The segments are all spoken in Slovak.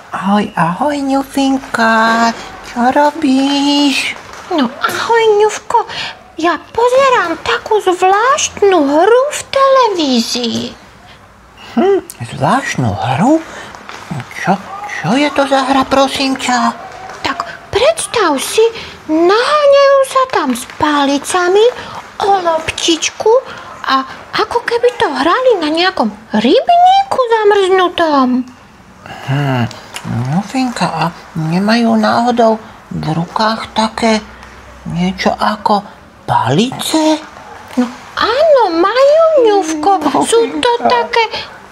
Ahoj, ahoj, Ňufinka. Čo robíš? No ahoj, Ňufko. Ja pozerám takú zvláštnu hru v televízii. Zvláštnu hru? Čo je to za hra, prosím ťa? Tak predstav si, naháňajú sa tam s pálicami o loptičku a ako keby to hrali na nejakom rybníku zamrznutom. Ňufinka, a nemajú náhodou v rukách také niečo ako palice? No áno, majú, Ňufko. Sú to také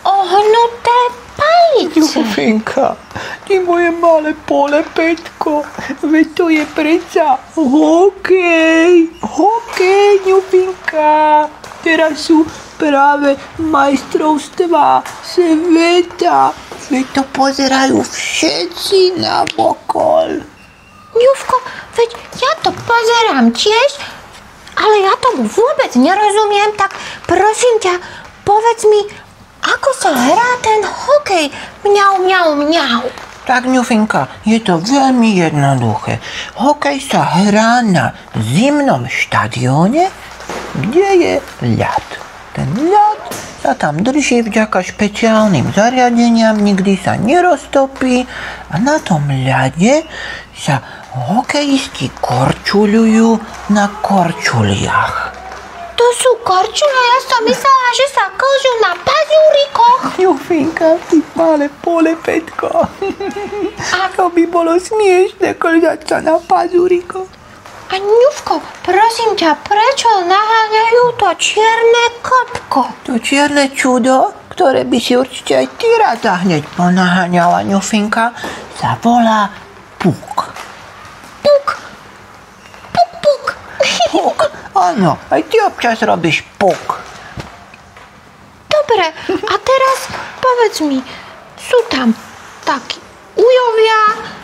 ohnuté palice. Ňufinka, ty moje malé polepetko, veď to je predsa hokej. Hokej, Ňufinka. Teraz sú práve majstrovstvá sveta. Veď to pozerajú všetci navokol. Ňufko, veď ja to pozerám tiež, ale ja tomu vôbec nerozumiem, tak prosím ťa, povedz mi, ako sa hrá ten hokej? Mňau, mňau, mňau. Tak, Ňufinka, je to veľmi jednoduché. Hokej sa hrá na zimnom štadióne, kde je ľad. Ten ľad sa tam drží vďaka špeciálnym zariadeniam, nikdy sa neroztopí a na tom ľade sa hokejisti korčuľujú na korčuliach. To sú korčule, ja som myslela, že sa klžú na pazúrikoch. Ňufinka, ty malé polepetko. To by bolo smiešne klžať sa na pazúrikoch. A Ňufko, prosím ťa, prečo naháňajú to čierne klpko? To čierne čudo, ktoré by si určite aj ty rada hneď ponaháňala, Ňufinka, sa volá puk. Puk? Puk, puk. Puk, áno, aj ty občas robíš puk. Dobre, a teraz povedz mi, sú tam takí ujovia,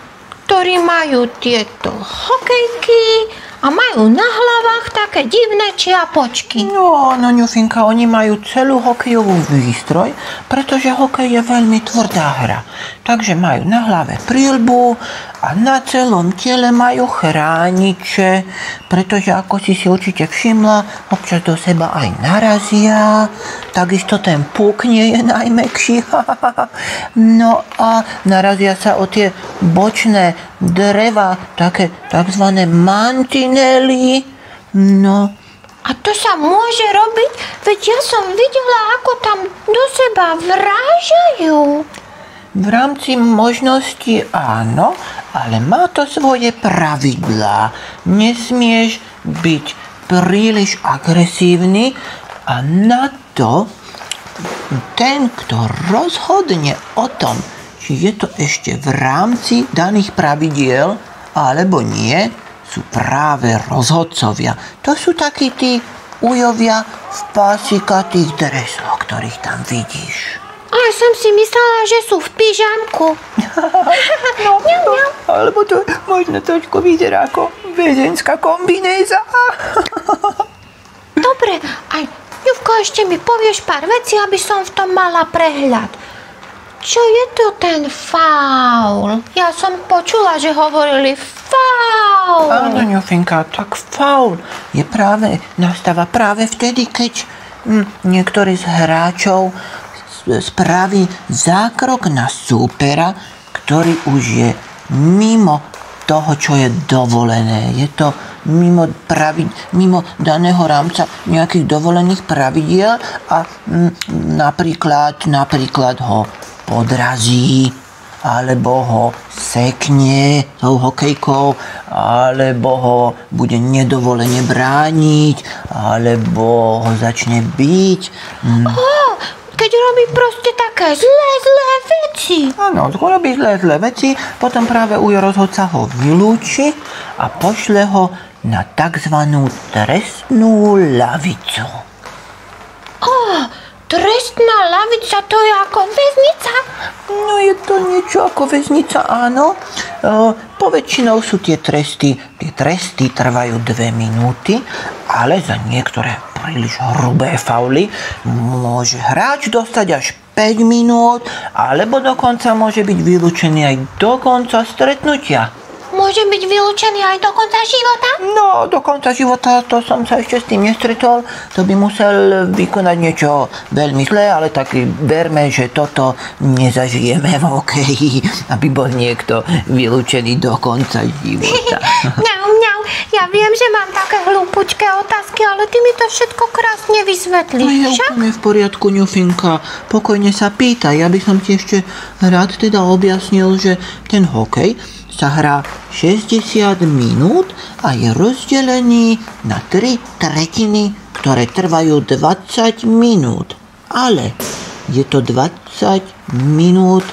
ktorí majú tieto hokejky a majú na hlavách také divné čiapočky. No, Ňufinka, oni majú celú hokejovú výstroj, pretože hokej je veľmi tvrdá hra. Takže majú na hlave príľbu a na celom tele majú chrániče, pretože ako si určite všimla, občas do seba aj narazia. Takisto ten puk nie je najmäkší. No a narazia sa o tie bočné dreva, také takzvané mantinely. No. A to sa môže robiť? Veď ja som videla, ako tam do seba vrážajú. V rámci možností áno, ale má to svoje pravidlá. Nesmieš byť príliš agresívny a na to ten, kto rozhodne o tom, či je to ešte v rámci daných pravidiel alebo nie, sú práve rozhodcovia. To sú takí tí ujovia v pásikatých dresoch, ktorých tam vidíš. A ja som si myslela, že sú v pyžamku. No, alebo to možno trošku vyzerá ako väzenská kombinéza. Dobre, aj Ňufko, ešte mi povieš pár vecí, aby som v tom mala prehľad. Čo je to ten faul? Ja som počula, že hovorili faul. Áno, Ňufinka, tak faul nastáva práve vtedy, keď niektorý z hráčov spraví zákrok na súpera, ktorý už je mimo toho, čo je dovolené. Je to mimo daného rámca nejakých dovolených pravidiel a napríklad ho podrazí, alebo ho sekne tou hokejkou, alebo ho bude nedovolene brániť, alebo ho začne biť. Keď robí proste také zlé veci. Áno, robí zlé veci, potom práve rozhodca ho vylúči a pošle ho na takzvanú trestnú lavicu. Trestná lavica, to je ako väznica? No je to niečo ako väznica, áno. Poväčšinou sú tie tresty trvajú 2 minúty, ale za niektoré príliš hrubé fauly môže hráč dostať až 5 minút, alebo dokonca môže byť vylúčený aj do konca stretnutia. Môže byť vylúčený aj do konca života? No, do konca života to som sa ešte s tým nestretol. To by musel vykonať niečo veľmi zlé, ale tak verme, že toto nezažijeme v hokeji, aby bol niekto vylúčený do konca života. Mňau, ja viem, že mám také hlúpučké otázky, ale ty mi to všetko krásne vysvetlíš, Je však? úplne v poriadku, ňufinka. Pokojne sa pýtaj. Ja by som ti ešte rád teda objasnil, že ten hokej sa hrá 60 minút a je rozdelený na 3 tretiny, ktoré trvajú 20 minút. Ale je to 20 minút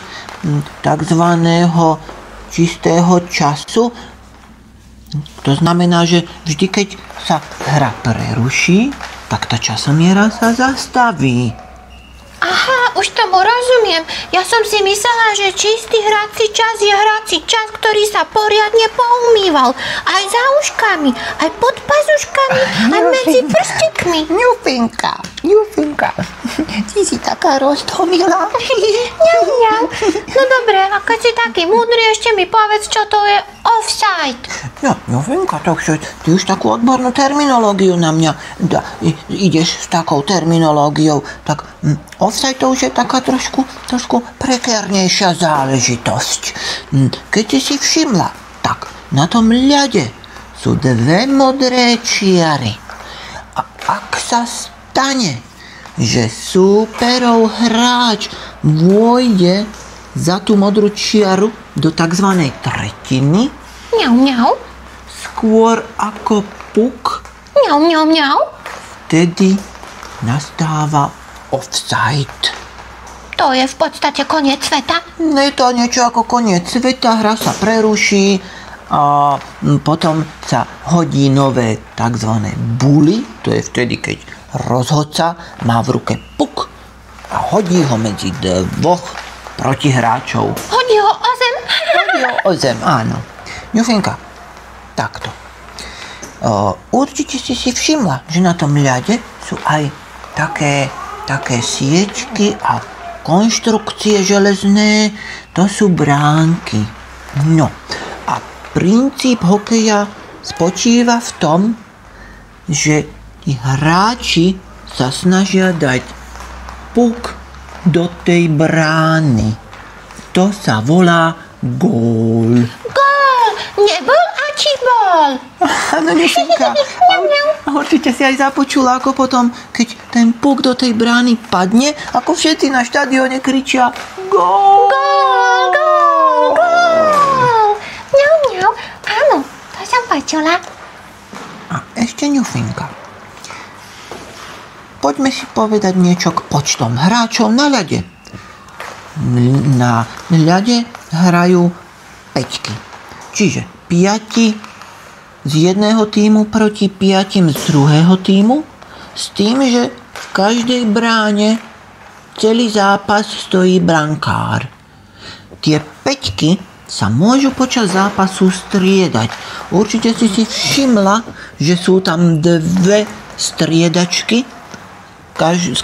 takzvaného čistého času. To znamená, že vždy, keď sa hra preruší, tak tá časomiera sa zastaví. Aha, už tomu rozumiem. Ja som si myslela, že čistý hrací čas je hrací čas, ktorý sa poriadne poumýval. Aj za uškami, aj pod pazuškami, aj medzi prstikmi. Ňufinka, ty si taká roztomilá. Mňau. No dobre, a keď si taký múdry, ešte mi povedz, čo to je offside. No, Ňufinka, takže ty už takú odbornú terminológiu na mňa ideš s takou terminológiou, tak offside to už je taká trošku prekernejšia záležitosť. Keď si všimla, tak na tom ľade sú 2 modré čiary. A ak sa stane, že súperov hráč vôjde za tú modrú čiaru do tzv. Tretiny, Mňau. skôr ako puk, Mňau. vtedy nastáva offside. To je v podstate koniec sveta. Je to niečo ako koniec sveta, hra sa preruší a potom sa hodí nové tzv. Buly, to je vtedy, keď rozhodca má v ruke puk a hodí ho medzi 2 protihráčov. Hodí ho o zem. Hodí ho o zem, áno. Ňufinka, takto. Určite si všimla, že na tom ľade sú aj také siečky a konštrukcie železné, to sú bránky. No a princíp hokeja spočíva v tom, že tí hráči sa snažia dať puk do tej brány. To sa volá gól. Gól! Nebol a či bol? Áno, Ňufinka. A určite si aj započula, ako potom, keď ten puk do tej brány padne, ako všetci na štadióne kričia gól! Gól, gól, gól! Mňau. Áno, to som počula. A ešte Ňufinka. Poďme si povedať niečo k počtom hráčov na ľade. Na ľade hrajú 5. Čiže 5 z jedného tímu proti 5 z druhého tímu, s tým, že v každej bráne celý zápas stojí brankár. Tie 5 sa môžu počas zápasu striedať. Určite si všimla, že sú tam 2 striedačky.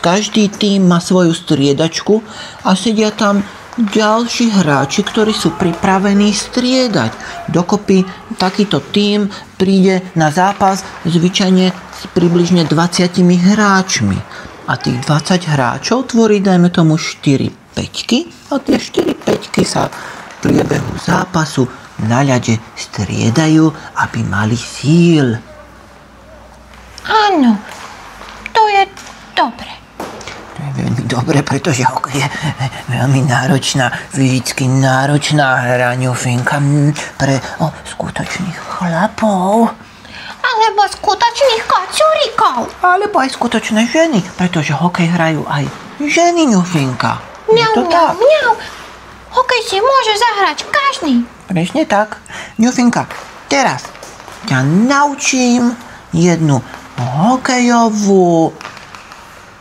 Každý tím má svoju striedačku a sedia tam ďalší hráči, ktorí sú pripravení striedať. Dokopy takýto tím príde na zápas zvyčajne s približne 20 hráčmi. A tých 20 hráčov tvorí, dajme tomu, 4 päťky a tie 4 päťky sa v priebehu zápasu na ľade striedajú, aby mali síl. Áno, to je dobre. To je veľmi dobre, pretože hokej je veľmi náročná, fyzicky náročná hra, Ňufinka, pre skutočných chlapov. Alebo skutočných kocúrikov. Alebo aj skutočné ženy, pretože hokej hrajú aj ženy, Ňufinka. Mňau. Hokej si môže zahrať každý. Presne tak. Ňufinka, teraz ťa naučím jednu hokejovú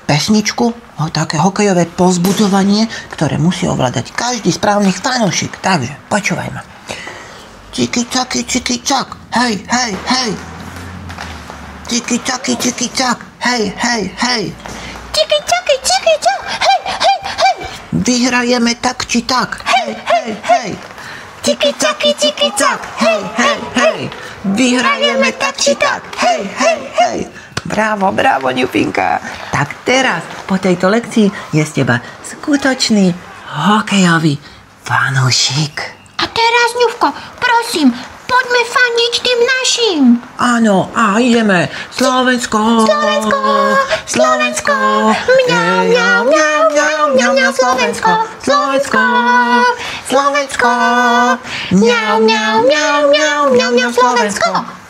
pesničku, také hokejové povzbudzovanie, ktoré musí ovládať každý správny fanúšik. Takže, počúvaj ma. Čiki čaki, čiki čak, hej, hej, hej. Čiki čaki, čak, hej, hej, hej. Čiki čaki, čak, hej, hej, hej. vyhrajeme tak či tak. Hej, hej, hej. Tiki-taki, tiki-tak, hej, hej, hej. Vyhrajeme tak či tak, hej, hej, hej. Bravo, bravo, Ňupinka. Tak teraz, po tejto lekcii, je z teba skutočný hokejový fanúšik. A teraz, Ňufko, prosím, poďme fandiť tým našim. Áno, a ideme. Slovensko, Slovensko, Slovensko, mňau, mňau, mňau, mňau, mňau, mňau, Slovensko, Slovensko, Slovensko, mňau, mňau, mňau, mňau, mňau, mňau, Slovensko.